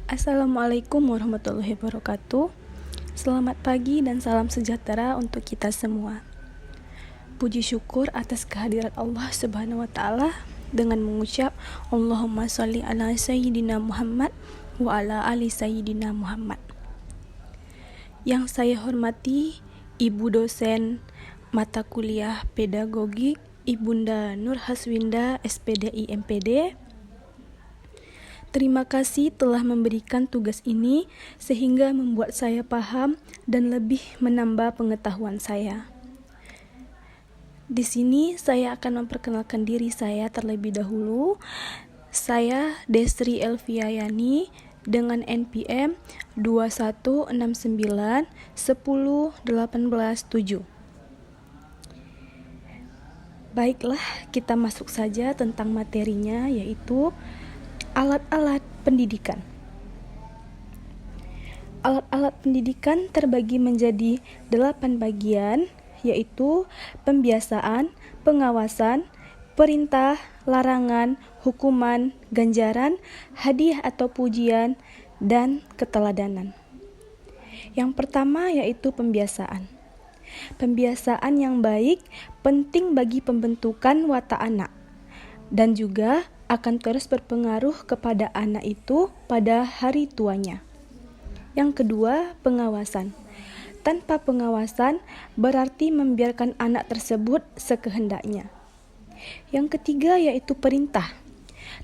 Assalamualaikum warahmatullahi wabarakatuh. Selamat pagi dan salam sejahtera untuk kita semua. Puji syukur atas kehadiran Allah Subhanahu wa taala dengan mengucap Allahumma sholli ala sayyidina Muhammad wa ala ali sayyidina Muhammad. Yang saya hormati Ibu dosen mata kuliah pedagogik Ibunda Nur Haswinda SPDI MPD. Terima kasih telah memberikan tugas ini sehingga membuat saya paham dan lebih menambah pengetahuan saya. Di sini saya akan memperkenalkan diri saya terlebih dahulu. Saya Desri Elviayani dengan NPM 216910187. Baiklah, kita masuk saja tentang materinya, yaitu alat-alat pendidikan. Alat-alat pendidikan terbagi menjadi 8 bagian, yaitu pembiasaan, pengawasan, perintah, larangan, hukuman, ganjaran, hadiah atau pujian, dan keteladanan. Yang pertama yaitu pembiasaan. Pembiasaan yang baik penting bagi pembentukan watak anak dan juga akan terus berpengaruh kepada anak itu pada hari tuanya. Yang kedua, pengawasan. Tanpa pengawasan berarti membiarkan anak tersebut sekehendaknya. Yang ketiga yaitu perintah.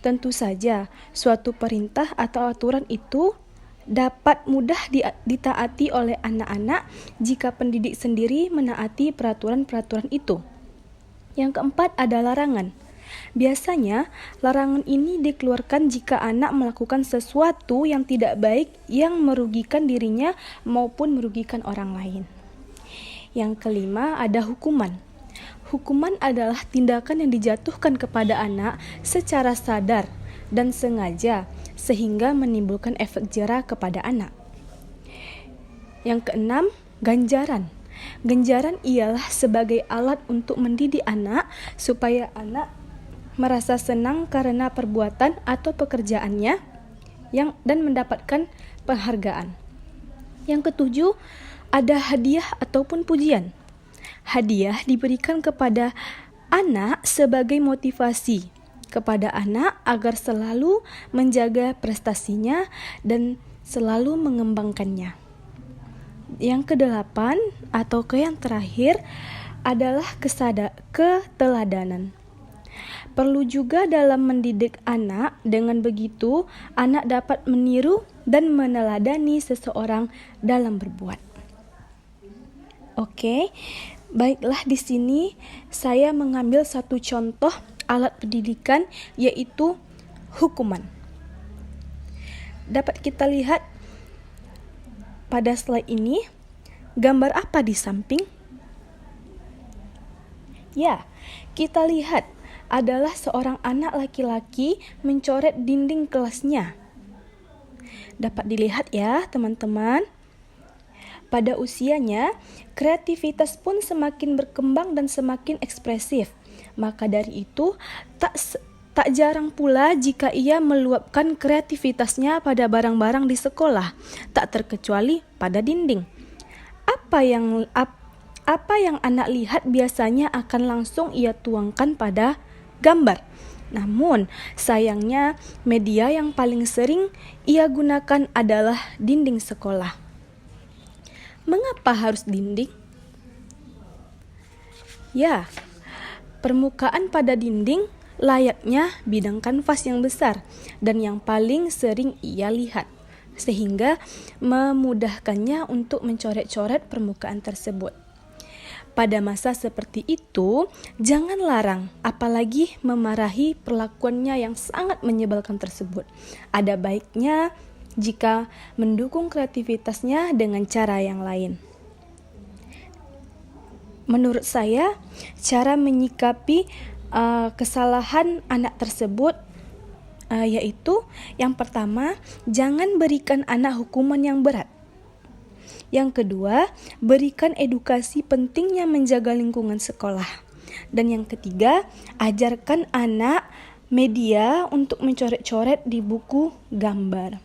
Tentu saja suatu perintah atau aturan itu dapat mudah ditaati oleh anak-anak jika pendidik sendiri menaati peraturan-peraturan itu. Yang keempat ada larangan. Biasanya, larangan ini dikeluarkan jika anak melakukan sesuatu yang tidak baik yang merugikan dirinya maupun merugikan orang lain. Yang kelima, ada hukuman. Hukuman adalah tindakan yang dijatuhkan kepada anak secara sadar dan sengaja sehingga menimbulkan efek jera kepada anak. Yang keenam, ganjaran. Ganjaran ialah sebagai alat untuk mendidik anak supaya anak merasa senang karena perbuatan atau pekerjaannya dan mendapatkan penghargaan. Yang ketujuh, ada hadiah ataupun pujian. Hadiah diberikan kepada anak sebagai motivasi kepada anak agar selalu menjaga prestasinya dan selalu mengembangkannya. Yang kedelapan atau yang terakhir adalah keteladanan. Perlu juga dalam mendidik anak, dengan begitu anak dapat meniru dan meneladani seseorang dalam berbuat. Oke, baiklah di sini saya mengambil satu contoh alat pendidikan yaitu hukuman. Dapat kita lihat pada slide ini gambar apa di samping? Ya, kita lihat adalah seorang anak laki-laki mencoret dinding kelasnya. Dapat dilihat ya teman-teman. Pada usianya, kreativitas pun semakin berkembang dan semakin ekspresif. Maka dari itu, tak jarang pula jika ia meluapkan kreativitasnya pada barang-barang di sekolah, tak terkecuali pada dinding. Apa yang anak lihat biasanya akan langsung ia tuangkan pada gambar. Namun, sayangnya media yang paling sering ia gunakan adalah dinding sekolah. Mengapa harus dinding? Ya, permukaan pada dinding layaknya bidang kanvas yang besar dan yang paling sering ia lihat, sehingga memudahkannya untuk mencoret-coret permukaan tersebut. Pada masa seperti itu, jangan larang, apalagi memarahi perlakuannya yang sangat menyebalkan tersebut. Ada baiknya jika mendukung kreativitasnya dengan cara yang lain. Menurut saya, cara menyikapi kesalahan anak tersebut yaitu yang pertama, jangan berikan anak hukuman yang berat. Yang kedua, berikan edukasi pentingnya menjaga lingkungan sekolah. Dan yang ketiga, ajarkan anak media untuk mencoret-coret di buku gambar.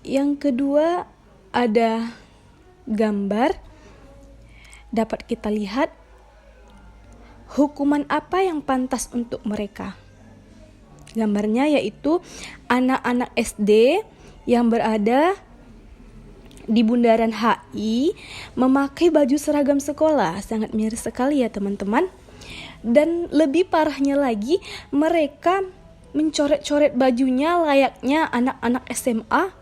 Yang kedua, ada gambar. Dapat kita lihat hukuman apa yang pantas untuk mereka. Gambarnya yaitu anak-anak SD yang berada di Bundaran HI memakai baju seragam sekolah. Sangat miris sekali ya teman-teman. Dan lebih parahnya lagi, mereka mencoret-coret bajunya layaknya anak-anak SMA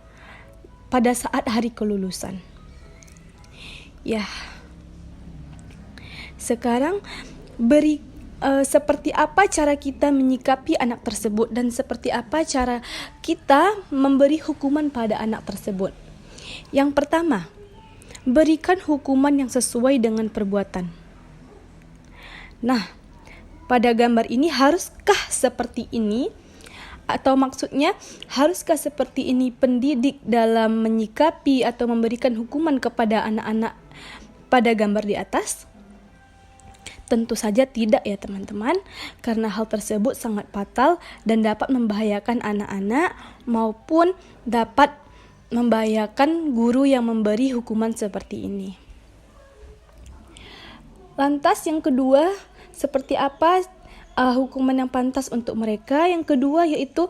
pada saat hari kelulusan. Ya, sekarang seperti apa cara kita menyikapi anak tersebut dan seperti apa cara kita memberi hukuman pada anak tersebut. Yang pertama, berikan hukuman yang sesuai dengan perbuatan. Nah, pada gambar ini haruskah seperti ini? Atau maksudnya, haruskah seperti ini pendidik dalam menyikapi atau memberikan hukuman kepada anak-anak pada gambar di atas? Tentu saja tidak ya teman-teman, karena hal tersebut sangat fatal dan dapat membahayakan anak-anak maupun dapat membahayakan guru yang memberi hukuman seperti ini. Lantas yang kedua, seperti apa hukuman yang pantas untuk mereka? Yang kedua yaitu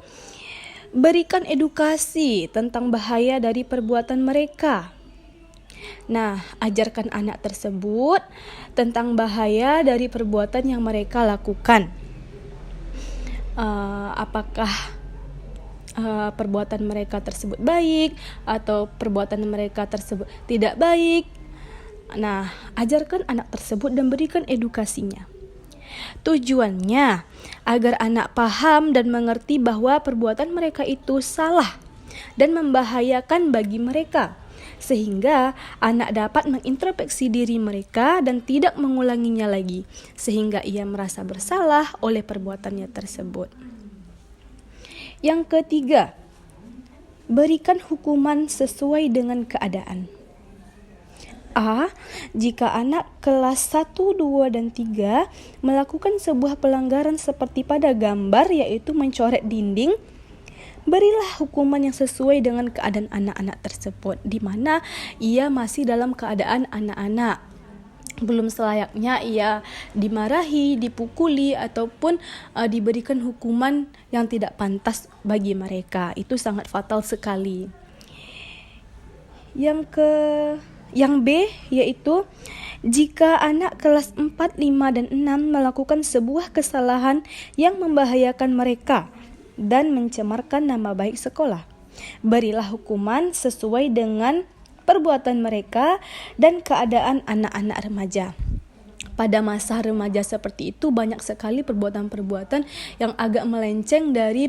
berikan edukasi tentang bahaya dari perbuatan mereka. Nah, ajarkan anak tersebut tentang bahaya dari perbuatan yang mereka lakukan. Apakah perbuatan mereka tersebut baik atau perbuatan mereka tersebut tidak baik. Nah, ajarkan anak tersebut dan berikan edukasinya. Tujuannya agar anak paham dan mengerti bahwa perbuatan mereka itu salah dan membahayakan bagi mereka, sehingga anak dapat mengintrospeksi diri mereka dan tidak mengulanginya lagi, sehingga ia merasa bersalah oleh perbuatannya tersebut. Yang ketiga, berikan hukuman sesuai dengan keadaan. Jika anak kelas 1, 2, dan 3 melakukan sebuah pelanggaran seperti pada gambar, yaitu mencoret dinding, berilah hukuman yang sesuai dengan keadaan anak-anak tersebut, di mana ia masih dalam keadaan anak-anak. Belum selayaknya ia dimarahi, dipukuli, ataupun diberikan hukuman yang tidak pantas bagi mereka. Itu sangat fatal sekali. Yang B yaitu jika anak kelas 4, 5, dan 6 melakukan sebuah kesalahan yang membahayakan mereka dan mencemarkan nama baik sekolah, berilah hukuman sesuai dengan perbuatan mereka dan keadaan anak-anak remaja. Pada masa remaja seperti itu banyak sekali perbuatan-perbuatan yang agak melenceng dari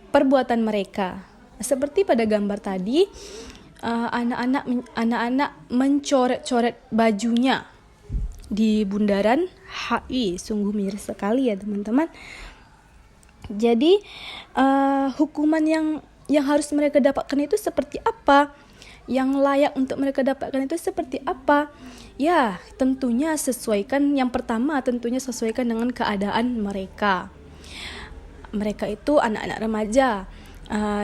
perbuatan mereka. Seperti pada gambar tadi, anak-anak mencoret-coret bajunya di Bundaran HI. Sungguh miris sekali ya teman-teman. Jadi hukuman yang harus mereka dapatkan itu seperti apa? Yang layak untuk mereka dapatkan itu seperti apa? Ya, tentunya yang pertama tentunya sesuaikan dengan keadaan mereka. Mereka itu anak-anak remaja.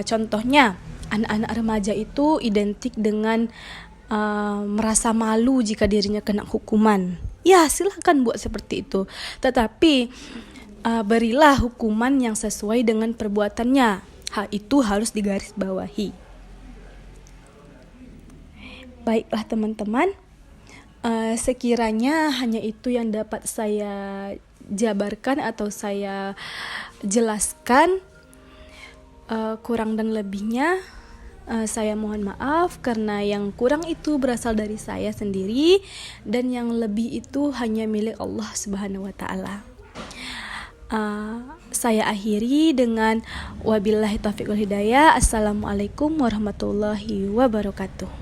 Contohnya, anak-anak remaja itu identik dengan merasa malu jika dirinya kena hukuman. Ya, silahkan buat seperti itu. Tetapi berilah hukuman yang sesuai dengan perbuatannya. Hal itu harus digarisbawahi. Baiklah teman-teman, sekiranya hanya itu yang dapat saya jabarkan atau saya jelaskan. Kurang dan lebihnya saya mohon maaf, karena yang kurang itu berasal dari saya sendiri dan yang lebih itu hanya milik Allah Subhanahu wa taala. Saya akhiri dengan wabillahi taufiq wal hidayah. Assalamualaikum warahmatullahi wabarakatuh.